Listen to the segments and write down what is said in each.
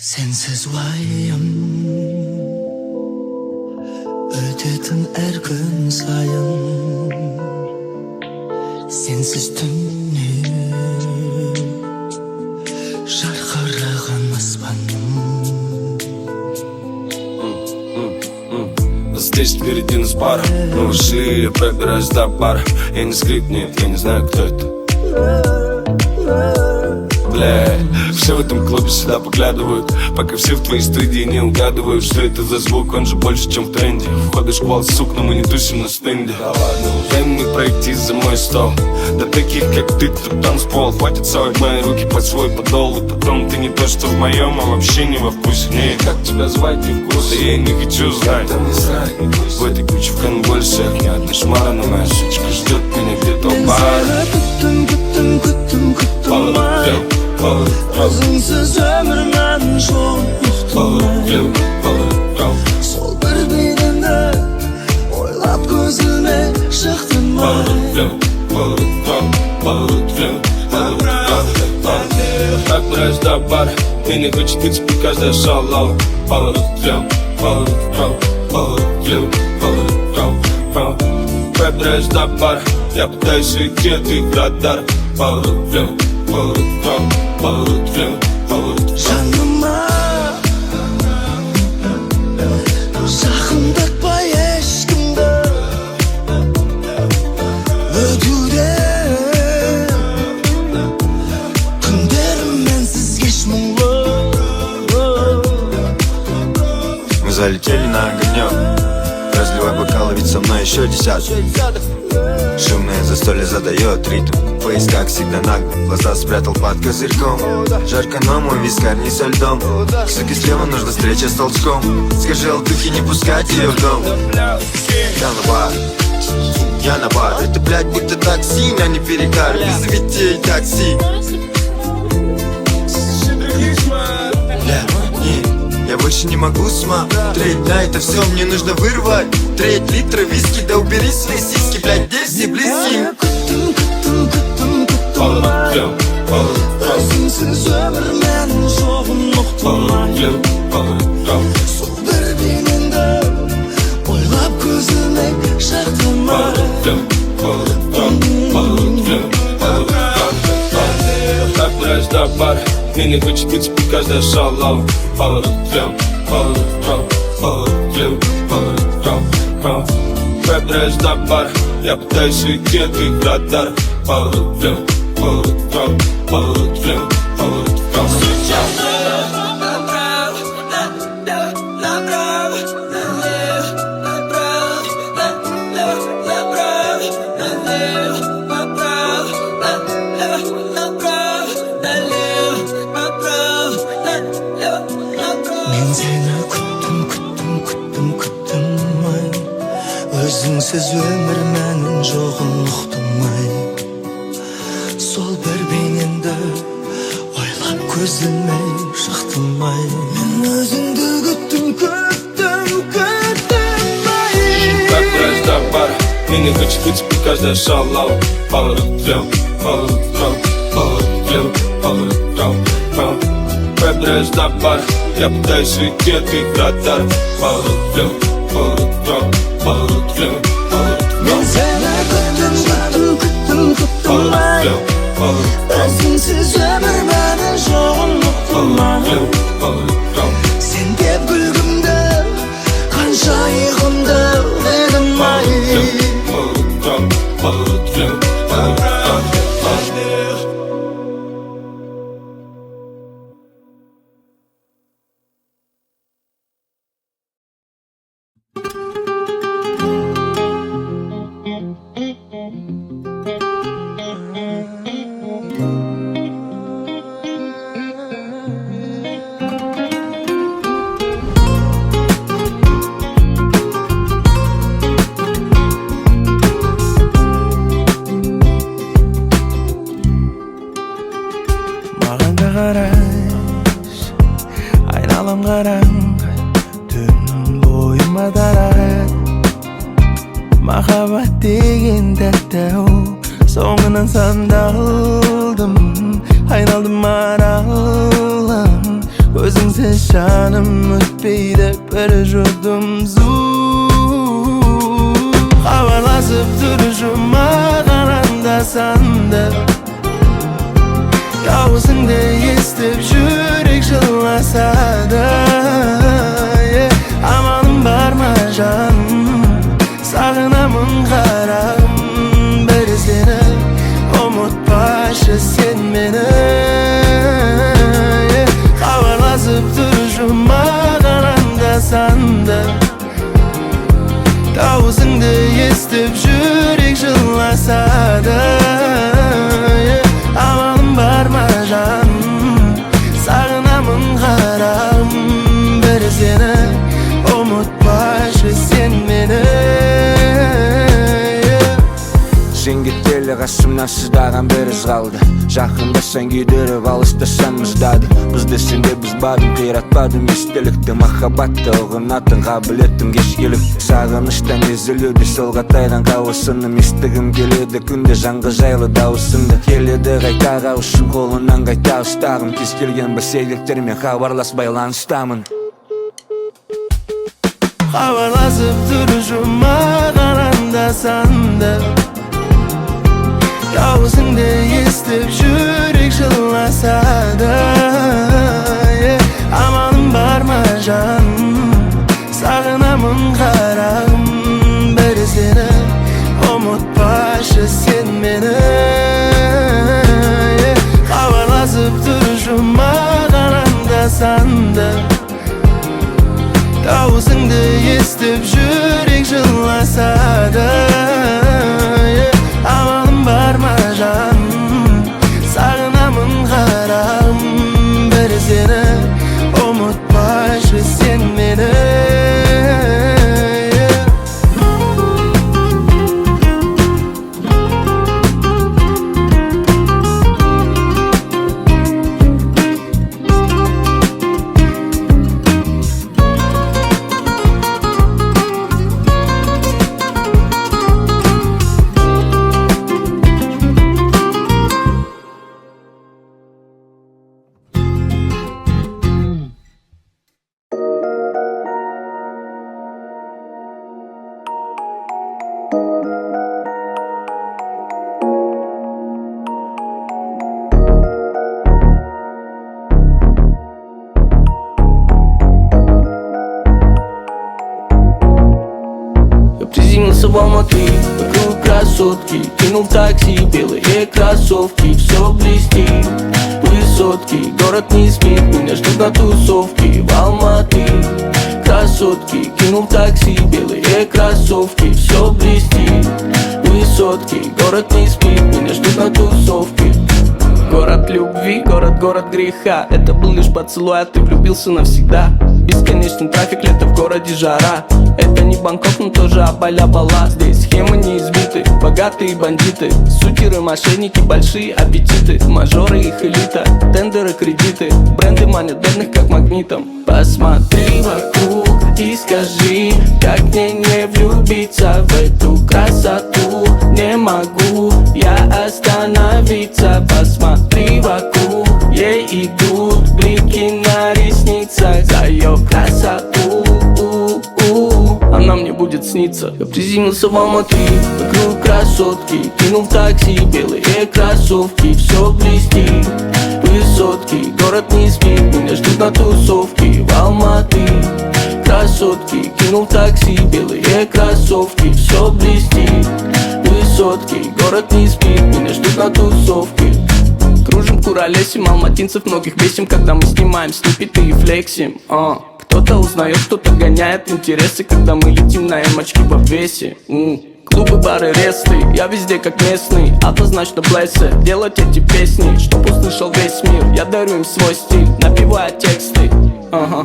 Sensiz vayım ötetin her gün sayın. Sensiz tünni жарқыраған аспаным. Здесь впереди нас пара, мы ушли, я пробираюсь до бара. Я не скрипнет, я не знаю, кто это. Бля, все в этом клубе сюда поглядывают, пока все в твоей студии не угадывают, что это за звук, он же больше, чем в тренде. Входишь в сук, но мы не тусим на стенде. Дай мне пройти за мой стол, да таких, как ты, тут танцпол. Хватит совать мои руки под свой подол, и потом ты не то, что в моем, а вообще не во вкусе. Не, как тебя звать, не вкус, я не хочу знать. В этой куче в кон больше, ни одной шмара, но моя сучка ждет меня где-то у бара. Өзіңсіз өмір мәнін жоқтымай. Сол бір бейнеңді ойлап көзіме шықтымай. Пробираюсь до бара, и не хочет пить каждая шалава. Пробираюсь до бара, я пытаюсь уйти от их радара. Жаныма жақындатпай ешкімді өтуде. Күндерім менсіз кеш мұңлы. Мы залетели на огонек, разливай бокалы, ведь со мной еще десяток. Шумное застолье задает ритм, фейс как всегда нагло, глаза спрятал под козырьком. Жарко, но мой вискарь не со льдом, к суке слева нужна встреча с толчком. Скажи алтухе не пускать ее в дом. Я на бар, это блядь будто такси, а не перекар, вызовите такси. Я больше не могу смотреть на это все, мне нужно вырвать 3 литра виски, да убери свои сиськи, блядь, здесь не близки. Өзіңсіз өмір мәнін жоғын ұқтымай. Сол бір бейнеңді ойлап көзіме шақтымай. Пробираюсь до бара, и не хочет пить каждая шалава. Пробираюсь до бара, я пытаюсь уйти от их радара. Мен сені күттім-ай, өзіңсіз өмір мәнін жоғын ұқтымай. Сол бір бейнеңді ойлап көзіме шықтымай. Мен өзіңді күттім-ай. Пробираюсь до бара, и не хочет пить каждая шалава. Пробираюсь до бара, я пытаюсь уйти от их радара. Мен сені күттім-ай, өзіңсіз өмір мәнін жоғын ұқтымай. Сен деп күлгімді, қанша иығымды едім-ай. Айналам қараңғы, түн бойыма дарар. Махаббат деген тәтті-ау, соңынан сандалдым, айналдым аралым. Özüngsiz şanım ötpeydi bir judum zu. Havalasıp duruşuma qarandasan da, Yavuzingda естіп жүрек жыласа да, Амалым бар ма жаным, сағынамын қарағым, бір сені ұмытпашы сен мені. Хабарласып тұрышыма қарандасан да, дауысыңды естіп жүрек жыласа да, амалым бар ма жаным, сағынамын қарағым, бір сені ұмытпашы сен мені. Жеңгеттелі қасымнан сыздаған бір із қалды. Жақындасаң күйдіріп, алыстасаң мұздады. Біз десенде біз бадым, қиратпадым естелікті. Махаббатты ұғынатын қабілеттім кеш келіп. Сағыныштан езілуде солға тайған қауысыным. Естігім келеді күнде жанғы жайлы дауысынды. Келеді қайта қауышым, қолынан қайта ұстағым. Кез келген бір себептермен хабарлас байланыстамын. Хабарласып тұрышыма қарандасан да, дауысыңды естіп жүрек жыласа да, амалым бар ма жаным, сағынамын қарағым, бір сені ұмытпашы сен мені. Хабарласып тұрышыма қарандасан да, дауысыңды естіп жүрек жыласа да, амалым бар ма жаным, сағынамын қарағым, бір сені ұмытпашы сен мені. Приземлился в Алматы, вокруг красотки, кинул в такси, белые кроссовки, все блестит, высотки, город не спит, меня ждут на тусовке в Алматы. Красотки, кинул в такси, белые кроссовки, все блестит, высотки, город не спит, меня ждут на тусовке. Город любви, город греха. Это был лишь поцелуй, а ты влюбился навсегда. Бесконечный трафик, лето в городе жара. Это не Бангкок, но тоже Абаля-Бала. Здесь схемы не избиты, богатые бандиты, сутеры, мошенники, большие аппетиты, мажоры, их элита, тендеры, кредиты, бренды манят бедных как магнитом. Посмотри вокруг и скажи, как мне не влюбиться в эту красоту. Не могу я остановиться. Посмотри вокруг, ей идут блики на ресницах за ее красоту. Она мне будет сниться. Я приземлился в Алматы, вокруг красотки, кинул в такси, белые кроссовки, все блестит, высотки, город не спит, меня ждут на тусовке в Алматы. Красотки, кинул в такси, белые кроссовки, все блестит, высотки, город не спит, меня ждут на тусовке. Кружим, куролесим, алматинцев многих бесим, когда мы снимаем сниппеты и флексим. Кто-то узнает, кто-то гоняет интересы, когда мы летим на эмочке в обвесе. Клубы, бары, ресты, я везде как местный, однозначно блессе делать эти песни, чтоб услышал весь мир. Я дарю им свой стиль, напевая тексты.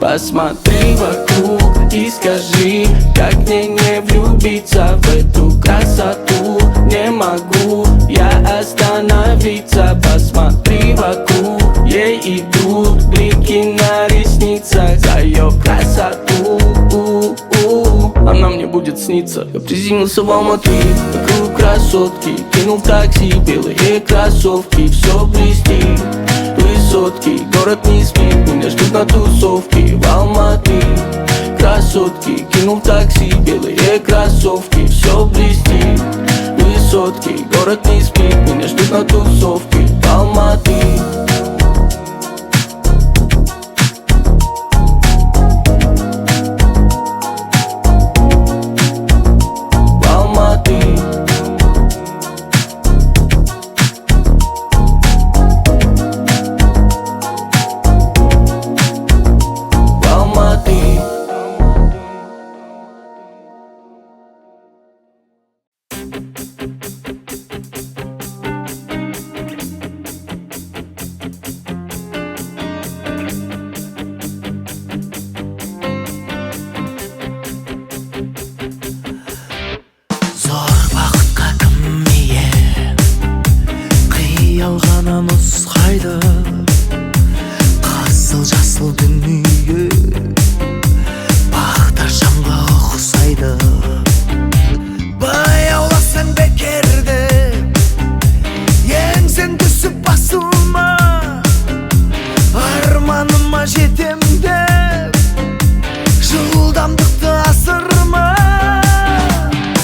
Посмотри вокруг и скажи, как мне не влюбиться в эту красоту. Не могу я остановиться. Посмотри вокруг, ей идут блики на ресницах за ее красоту. Она мне будет сниться. Я приземлился в Алматы, вокруг красотки, кинул в такси, белые кроссовки, все блестит, Красотки, город не спит, меня ждут на тусовке в Алматы. Красотки, кинул такси, белые кроссовки, все блестит. Высотки, город не спит, меня ждут на тусовке в Алматы. нұсқайды Қызыл жасыл дүние Бағдаршамға ұқсайды Баяуласаң бекерді Еңсең түсіп басылма Арманыма жетем деп Жылдамдықты асырма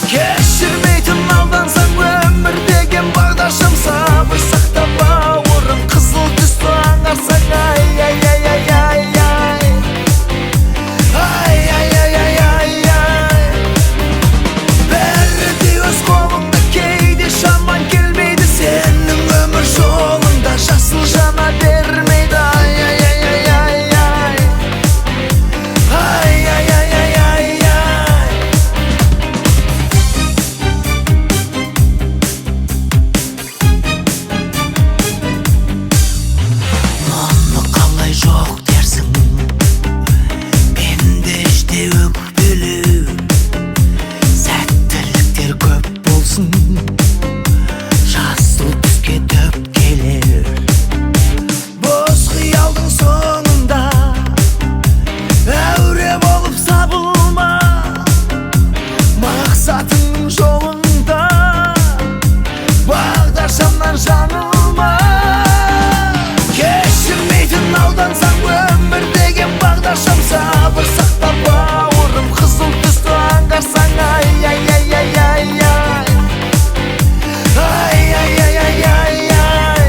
Кешірмейтін алдансаң өмір деген бағдаршам сабыр сақта бауырым Қызыл түсті аңғарсаң ай-яй-яй-яй-яй Ай-яй-яй-яй-яй Бәрі де өз қолыңда кейде шаман келмейді Сенің өмір жолыңда жасыл жана бермейді Ай-яй-яй-яй-яй Ай-яй-яй-яй-яй Мұны қалай жоқ дерсің Менде іште өкпелеу Сәттіліктер көп болсын Жасыл түске дөп келер Бос қиялдың соңында Әуре болып сабылма Мақсатыңның жолында Бағдаршамнан жаңылма Кешірмейтін алдансаң өмір деген бағдаршам Сабыр сақта бауырым қызыл түсті аңғарсаң Ай-яй-яй-яй-яй Ай-яй-яй-яй-яй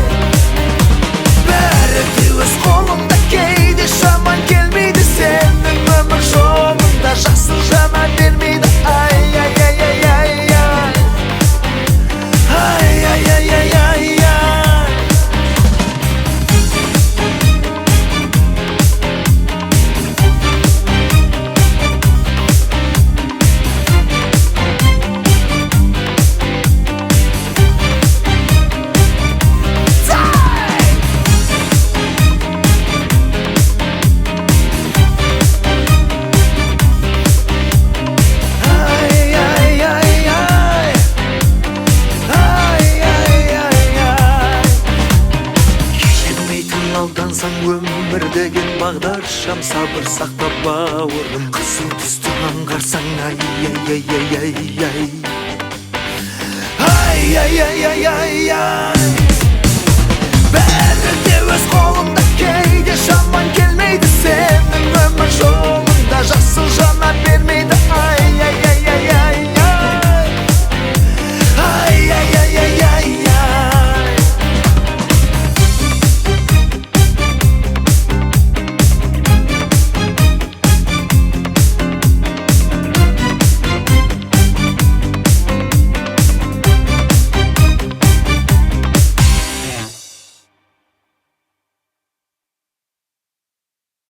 Бәрі де өз қолыңда кейде шаман келмейді Сенің өмір жолыңда жасыл жана бермейді Ай-яй-яй-яй-яй Ай-яй-яй-яй-яй Кешірмейтін алдансаң өмір деген бағдаршам Сабыр сақта бауырым қызыл түсті аңғарсаң Ай-яй-яй-яй-яй Ай-яй-яй-яй-яй Бәрі де өз қолыңда кейде шаман келмейді Сенің